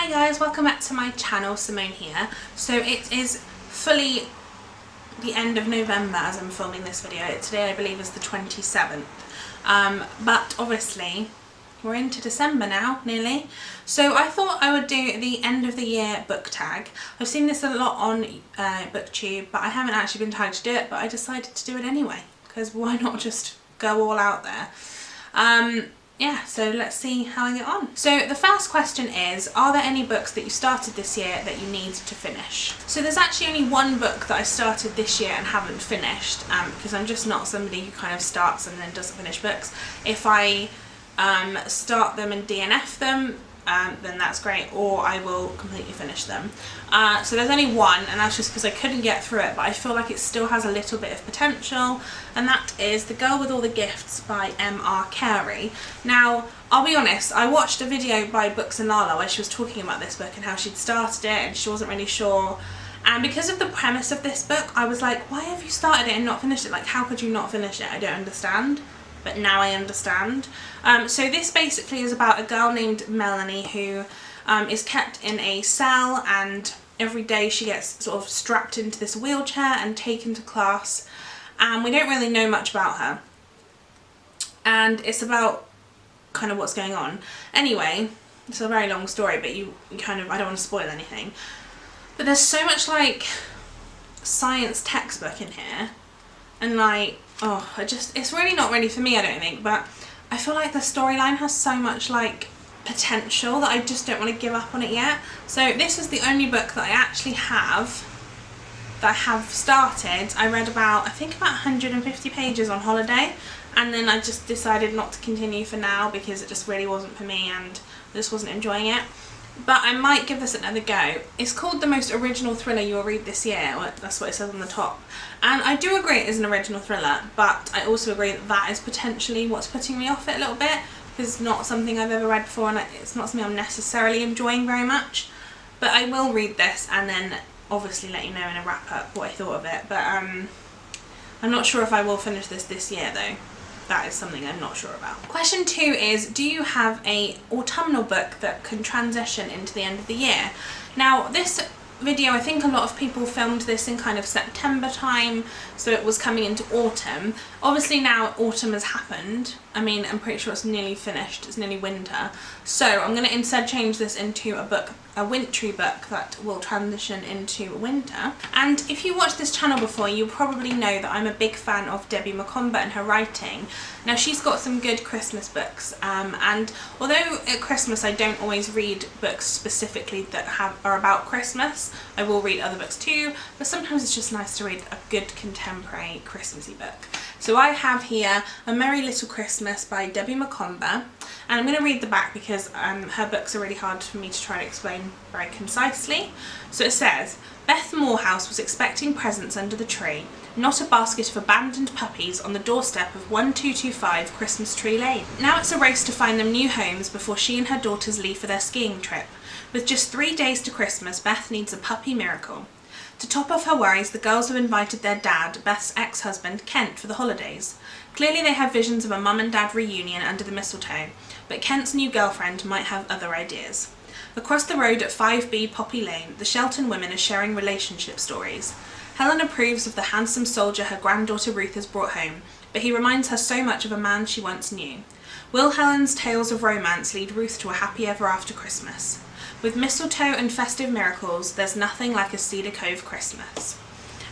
Hi guys, welcome back to my channel. Simone here. So it is fully the end of November as I'm filming this video. Today I believe is the 27th. But obviously we're into December now, nearly. So I thought I would do the end of the year book tag. I've seen this a lot on Booktube, but I haven't actually been tagged to do it, but I decided to do it anyway, because why not just go all out there? Yeah, so let's see how I get on. So the first question is, are there any books that you started this year that you need to finish? So there's actually only one book that I started this year and haven't finished, because I'm just not somebody who kind of starts and then doesn't finish books. If I start them and DNF them, then that's great, or I will completely finish them. So there's only one, and that's just because I couldn't get through it, but I feel like it still has a little bit of potential, and that is The Girl with All the Gifts by M.R. Carey. Now, I'll be honest, I watched a video by Books and Lala where she was talking about this book and how she'd started it and she wasn't really sure. And because of the premise of this book, I was like, why have you started it and not finished it? Like, how could you not finish it? I don't understand. But now I understand. So this basically is about a girl named Melanie who is kept in a cell, and every day she gets sort of strapped into this wheelchair and taken to class, and we don't really know much about her. And it's about kind of what's going on. Anyway, it's a very long story, but you kind of, I don't want to spoil anything. But there's so much like science textbook in here, and like, oh, it's really not really for me, I don't think, but I feel like the storyline has so much like potential that I just don't want to give up on it yet. So this is the only book that I actually have that I have started. I read about, I think about 150 pages on holiday, and then I just decided not to continue for now because it just really wasn't for me and I just wasn't enjoying it. But I might give this another go. It's called The Most Original Thriller You'll Read This Year. That's what it says on the top. And I do agree it is an original thriller, but I also agree that that is potentially what's putting me off it a little bit, because it's not something I've ever read before and it's not something I'm necessarily enjoying very much. But I will read this and then obviously let you know in a wrap up what I thought of it. But I'm not sure if I will finish this year though. That is something I'm not sure about. Question 2 is, do you have a autumnal book that can transition into the end of the year? Now this video, I think a lot of people filmed this in kind of September time, so it was coming into autumn. Obviously now autumn has happened. I mean, I'm pretty sure it's nearly finished, it's nearly winter. So I'm going to instead change this into a wintry book that will transition into winter. And if you watched this channel before, you probably know that I'm a big fan of Debbie McComber and her writing. Now she's got some good Christmas books, and although at Christmas I don't always read books specifically that are about Christmas, I will read other books too, but sometimes it's just nice to read a good contemporary Christmassy book. So I have here A Merry Little Christmas by Debbie McComber, and I'm going to read the back because her books are really hard for me to try to explain very concisely. So it says, Beth Morehouse was expecting presents under the tree, not a basket of abandoned puppies on the doorstep of 1225 Christmas Tree Lane. Now it's a race to find them new homes before she and her daughters leave for their skiing trip. With just 3 days to Christmas, Beth needs a puppy miracle. To top off her worries, the girls have invited their dad, Beth's ex-husband, Kent, for the holidays. Clearly they have visions of a mum and dad reunion under the mistletoe, but Kent's new girlfriend might have other ideas. Across the road at 5B Poppy Lane, the Shelton women are sharing relationship stories. Helen approves of the handsome soldier her granddaughter Ruth has brought home, but he reminds her so much of a man she once knew. Will Helen's tales of romance lead Ruth to a happy ever after Christmas? With mistletoe and festive miracles, there's nothing like a Cedar Cove Christmas.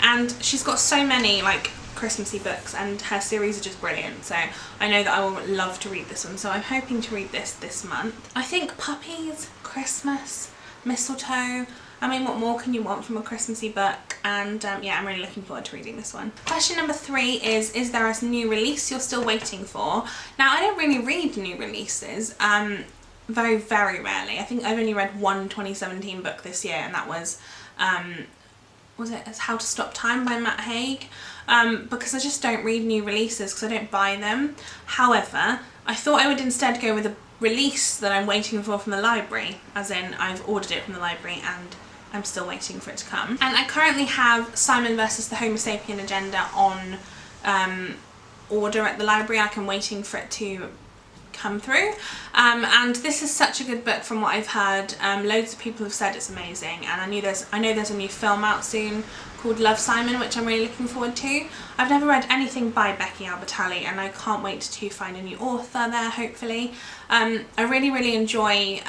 And she's got so many like Christmassy books, and her series are just brilliant, so I know that I will love to read this one, so I'm hoping to read this month. I think puppies, Christmas, mistletoe, I mean, what more can you want from a Christmassy book? And yeah, I'm really looking forward to reading this one. Question number 3 is there a new release you're still waiting for? Now I don't really read new releases, very, very rarely. I think I've only read one 2017 book this year, and that was it How to Stop Time by Matt Haig, because I just don't read new releases because I don't buy them. However, I thought I would instead go with a release that I'm waiting for from the library, as in I've ordered it from the library and I'm still waiting for it to come. And I currently have Simon versus the Homo Sapien Agenda on order at the library. I'm waiting for it to come through, and this is such a good book from what I've heard. Loads of people have said it's amazing, and I know there's a new film out soon called Love, Simon, which I'm really looking forward to. I've never read anything by Becky Albertalli, and I can't wait to find a new author there, hopefully. I really enjoy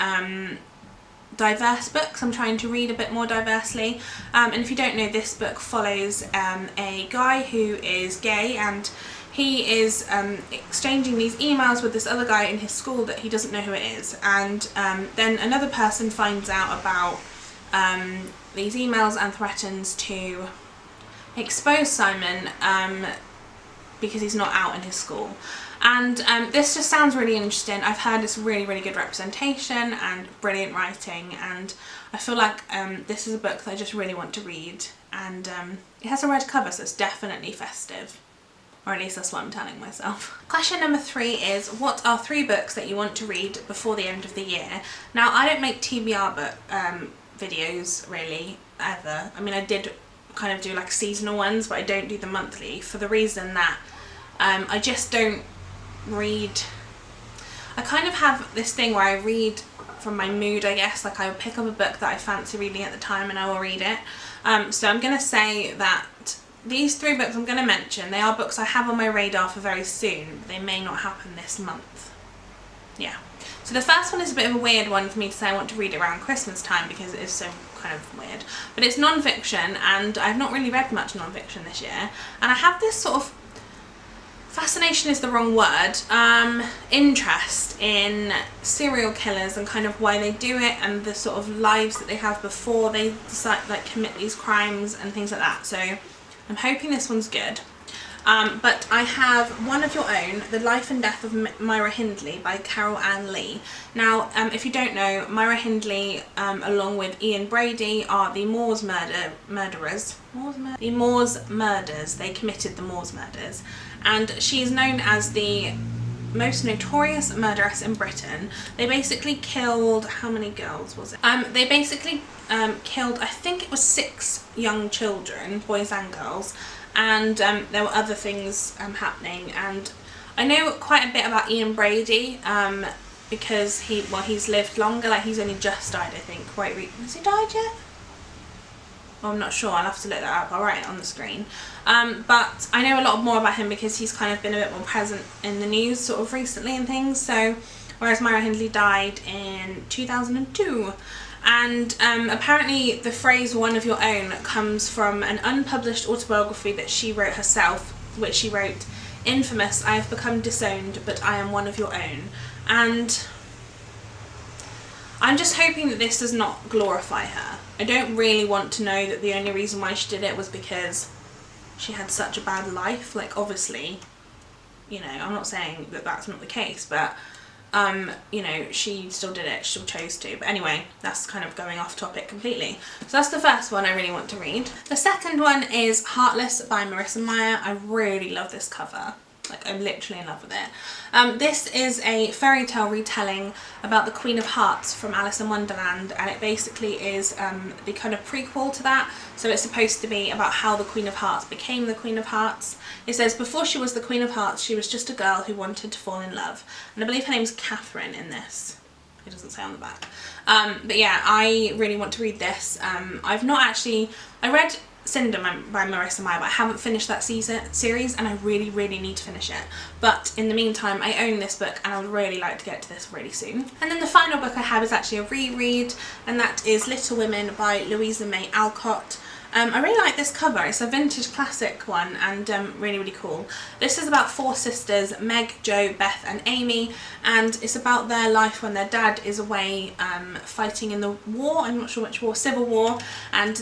diverse books. I'm trying to read a bit more diversely, and if you don't know, this book follows a guy who is gay, and he is exchanging these emails with this other guy in his school that he doesn't know who it is, and then another person finds out about these emails and threatens to expose Simon because he's not out in his school. And this just sounds really interesting. I've heard it's really good representation and brilliant writing, and I feel like this is a book that I just really want to read, and it has a red cover, so it's definitely festive. Or at least that's what I'm telling myself. Question number 3 is, what are 3 books that you want to read before the end of the year? Now, I don't make TBR book videos really ever. I mean, I did kind of do like seasonal ones, but I don't do them monthly for the reason that I just don't read. I kind of have this thing where I read from my mood, I guess. Like, I will pick up a book that I fancy reading at the time and I will read it. So I'm going to say that these 3 books I'm going to mention, they are books I have on my radar for very soon, but they may not happen this month. Yeah. So the first one is a bit of a weird one for me to say I want to read it around Christmas time, because it is so kind of weird. But it's non-fiction, and I've not really read much non-fiction this year. And I have this sort of, fascination is the wrong word, interest in serial killers and kind of why they do it, and the sort of lives that they have before they decide, like, commit these crimes and things like that. So I'm hoping this one's good. But I have One of Your Own, The Life and Death of Myra Hindley by Carol Ann Lee. Now, if you don't know, Myra Hindley, along with Ian Brady, are the Moors murderers. The Moors murders. They committed the Moors murders. And she is known as the most notorious murderess in Britain. They basically killed, how many girls was it? They basically killed, I think it was 6 young children, boys and girls, and there were other things happening. And I know quite a bit about Ian Brady because he's lived longer. Like, he's only just died, I think. Has he died yet? Well, I'm not sure, I'll have to look that up, I'll write it on the screen. But I know a lot more about him because he's kind of been a bit more present in the news sort of recently and things. So, whereas Myra Hindley died in 2002. And apparently the phrase "one of your own" comes from an unpublished autobiography that she wrote herself, which she wrote, "Infamous, I have become disowned, but I am one of your own." And I'm just hoping that this does not glorify her. I don't really want to know that the only reason why she did it was because she had such a bad life. Like, obviously, you know, I'm not saying that that's not the case, but you know, she still did it, she still chose to. But anyway, that's kind of going off topic completely. So that's the first one I really want to read. The second one is Heartless by Marissa Meyer. I really love this cover. Like, I'm literally in love with it. This is a fairy tale retelling about the Queen of Hearts from Alice in Wonderland, and it basically is the kind of prequel to that. So it's supposed to be about how the Queen of Hearts became the Queen of Hearts. It says, before she was the Queen of Hearts, she was just a girl who wanted to fall in love. And I believe her name's Catherine in this. It doesn't say on the back. But yeah, I really want to read this. I've not actually, I read Cinder by Marissa Meyer, but I haven't finished that series, and I really need to finish it. But in the meantime, I own this book and I would really like to get to this really soon. And then the final book I have is actually a reread, and that is Little Women by Louisa May Alcott. I really like this cover. It's a vintage classic one, and really cool. This is about 4 sisters, Meg, Jo, Beth and Amy, and it's about their life when their dad is away fighting in the war. I'm not sure which war, Civil War, and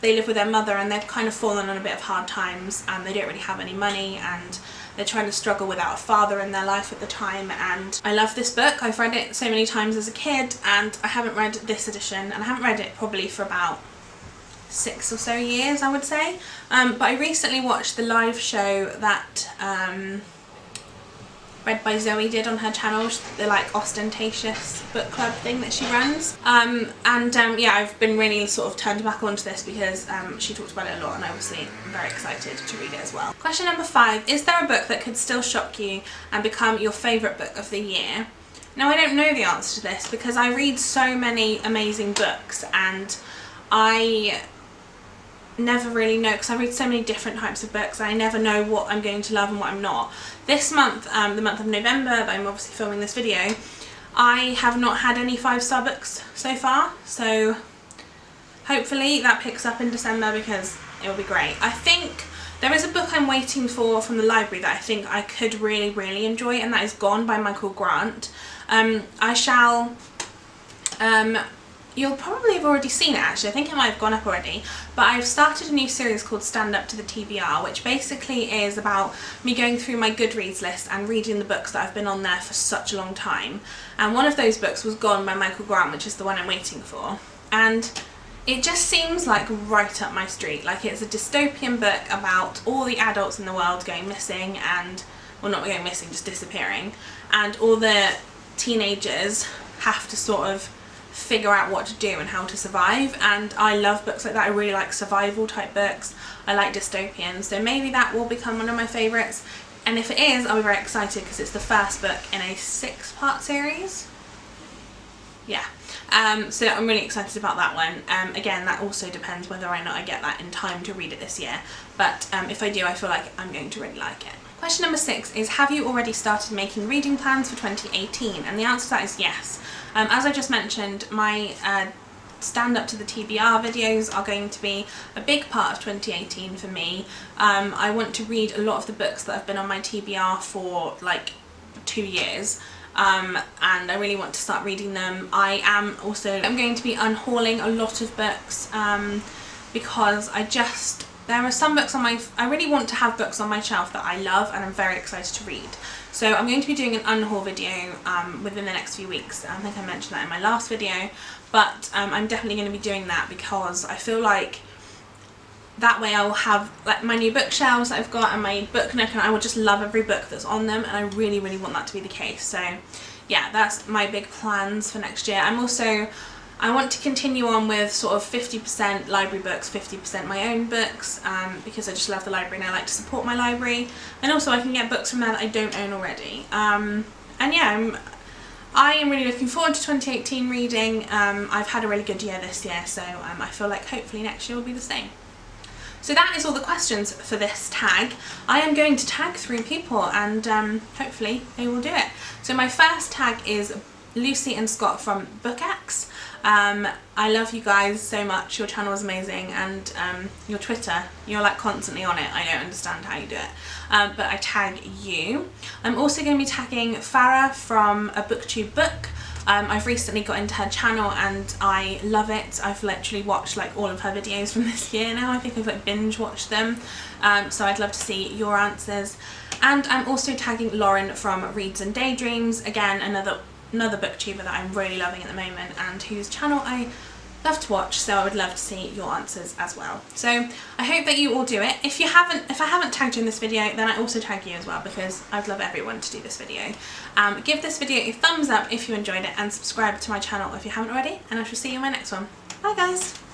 they live with their mother, and they've kind of fallen on a bit of hard times, and they don't really have any money, and they're trying to struggle without a father in their life at the time. And I love this book. I've read it so many times as a kid, and I haven't read this edition, and I haven't read it probably for about 6 or so years, I would say. But I recently watched the live show that Read by Zoe did on her channel, the like ostentatious book club thing that she runs. Yeah, I've been really sort of turned back onto this because she talked about it a lot, and I obviously am very excited to read it as well. Question number 5, is there a book that could still shock you and become your favourite book of the year? Now, I don't know the answer to this because I read so many amazing books, and I never really know, because I read so many different types of books, I never know what I'm going to love and what I'm not. This month, the month of November that I'm obviously filming this video, I have not had any 5-star books so far, so hopefully that picks up in December because it will be great. I think there is a book I'm waiting for from the library that I think I could really enjoy, and that is Gone by Michael Grant. You'll probably have already seen it actually, I think it might have gone up already, but I've started a new series called Stand Up to the TBR, which basically is about me going through my Goodreads list and reading the books that I've been on there for such a long time. And one of those books was Gone by Michael Grant, which is the one I'm waiting for. And it just seems like right up my street. Like, it's a dystopian book about all the adults in the world going missing and, well, not going missing, just disappearing. And all the teenagers have to sort of figure out what to do and how to survive, and I love books like that. I really like survival type books, I like dystopians, so maybe that will become one of my favourites, and if it is, I'll be very excited because it's the first book in a 6-part series. Yeah, so I'm really excited about that one. Again, that also depends whether or not I get that in time to read it this year, but if I do, I feel like I'm going to really like it. Question number 6 is, have you already started making reading plans for 2018? And the answer to that is yes. As I just mentioned, my Stand Up to the TBR videos are going to be a big part of 2018 for me. I want to read a lot of the books that have been on my TBR for like 2 years, and I really want to start reading them. I'm going to be unhauling a lot of books because there are some books on I really want to have books on my shelf that I love and I'm very excited to read. So I'm going to be doing an unhaul video within the next few weeks. I think I mentioned that in my last video, but I'm definitely going to be doing that because I feel like that way I will have like my new bookshelves that I've got and my book nook, and I will just love every book that's on them, and I really want that to be the case. So yeah, that's my big plans for next year. I want to continue on with sort of 50% library books, 50% my own books, because I just love the library and I like to support my library, and also I can get books from there that I don't own already. And yeah, I am really looking forward to 2018 reading. I've had a really good year this year, so I feel like hopefully next year will be the same. So that is all the questions for this tag. I am going to tag 3 people and hopefully they will do it. So my first tag is Lucy and Scott from Bookaxe. I love you guys so much, your channel is amazing, and your Twitter, you're like constantly on it. I don't understand how you do it, but I tag you. I'm also going to be tagging Farah from a Booktube book. I've recently got into her channel and I love it. I've literally watched like all of her videos from this year now. I think I've like binge watched them, so I'd love to see your answers. And I'm also tagging Lauren from Reads and Daydreams, again another booktuber that I'm really loving at the moment and whose channel I love to watch, so I would love to see your answers as well. So I hope that you all do it. If I haven't tagged you in this video, then I also tag you as well because I'd love everyone to do this video. Give this video a thumbs up if you enjoyed it and subscribe to my channel if you haven't already, and I shall see you in my next one. Bye guys!